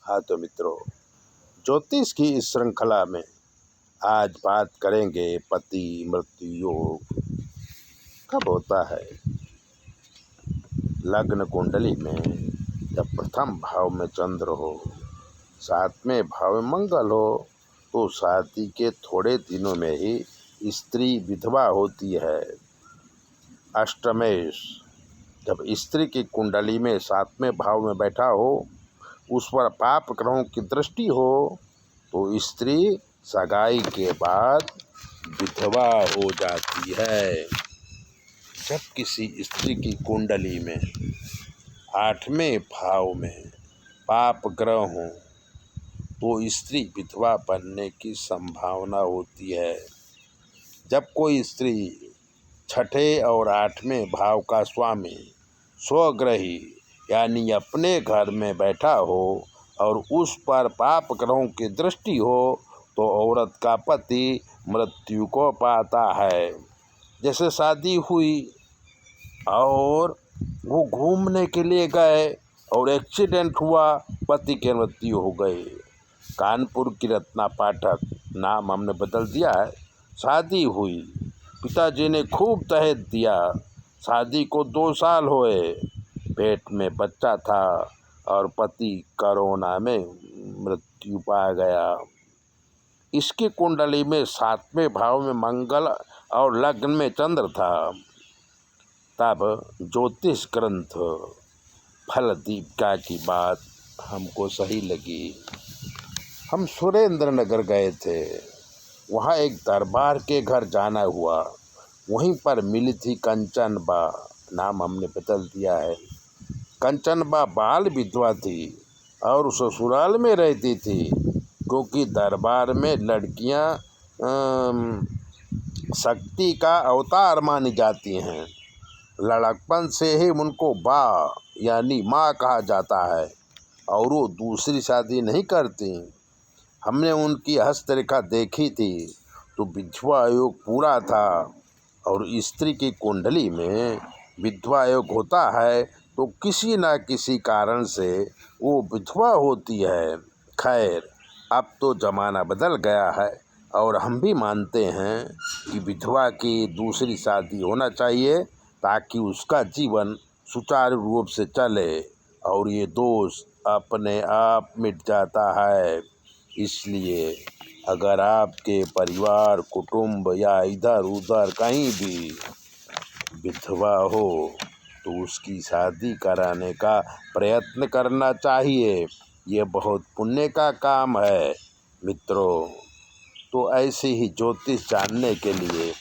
हाँ तो मित्रों, ज्योतिष की इस श्रृंखला में आज बात करेंगे पति मृत्यु योग कब होता है। लग्न कुंडली में जब प्रथम भाव में चंद्र हो, सातवें भाव में मंगल हो, तो शादी के थोड़े दिनों में ही स्त्री विधवा होती है। अष्टमेश जब स्त्री की कुंडली में सातवें भाव में बैठा हो, उस पर पाप ग्रहों की दृष्टि हो, तो स्त्री सगाई के बाद विधवा हो जाती है। जब किसी स्त्री की कुंडली में आठवें भाव में पाप ग्रह हो, तो स्त्री विधवा बनने की संभावना होती है। जब कोई स्त्री छठे और आठवें भाव का स्वामी स्वग्रही यानी अपने घर में बैठा हो और उस पर पाप ग्रहों की दृष्टि हो, तो औरत का पति मृत्यु को पाता है। जैसे शादी हुई और वो घूमने के लिए गए और एक्सीडेंट हुआ, पति की मृत्यु हो गई। कानपुर की रत्ना पाठक, नाम हमने बदल दिया है। शादी हुई, पिताजी ने खूब दहेज दिया, शादी को 2 साल हुए, पेट में बच्चा था और पति कोरोना में मृत्यु पा गया। इसकी कुंडली में सातवें भाव में मंगल और लग्न में चंद्र था। तब ज्योतिष ग्रंथ फल दीपिका की बात हमको सही लगी। हम सुरेंद्र नगर गए थे, वहाँ एक दरबार के घर जाना हुआ। वहीं पर मिली थी कंचनबा, नाम हमने बदल दिया है। कंचनबा बाल विधवा थी और ससुराल में रहती थी, क्योंकि दरबार में लड़कियां शक्ति का अवतार मानी जाती हैं। लड़कपन से ही उनको बा यानी माँ कहा जाता है और वो दूसरी शादी नहीं करती। हमने उनकी हस्तरेखा देखी थी तो विधवा योग पूरा था, और स्त्री की कुंडली में विधवा योग होता है तो किसी न किसी कारण से वो विधवा होती है। खैर, अब तो ज़माना बदल गया है और हम भी मानते हैं कि विधवा की दूसरी शादी होना चाहिए, ताकि उसका जीवन सुचारू रूप से चले और ये दोष अपने आप मिट जाता है। इसलिए अगर आपके परिवार कुटुंब या इधर उधर कहीं भी विधवा हो, तो उसकी शादी कराने का प्रयत्न करना चाहिए। ये बहुत पुण्य का काम है मित्रों। तो ऐसे ही ज्योतिष जानने के लिए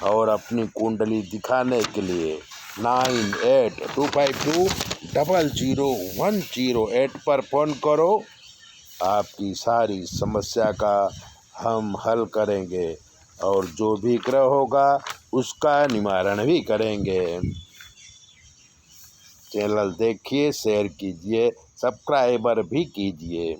और अपनी कुंडली दिखाने के लिए 9825200108 पर फ़ोन करो। आपकी सारी समस्या का हम हल करेंगे और जो भी ग्रह होगा उसका निवारण भी करेंगे। चैनल देखिए, शेयर कीजिए, सब्सक्राइबर भी कीजिए।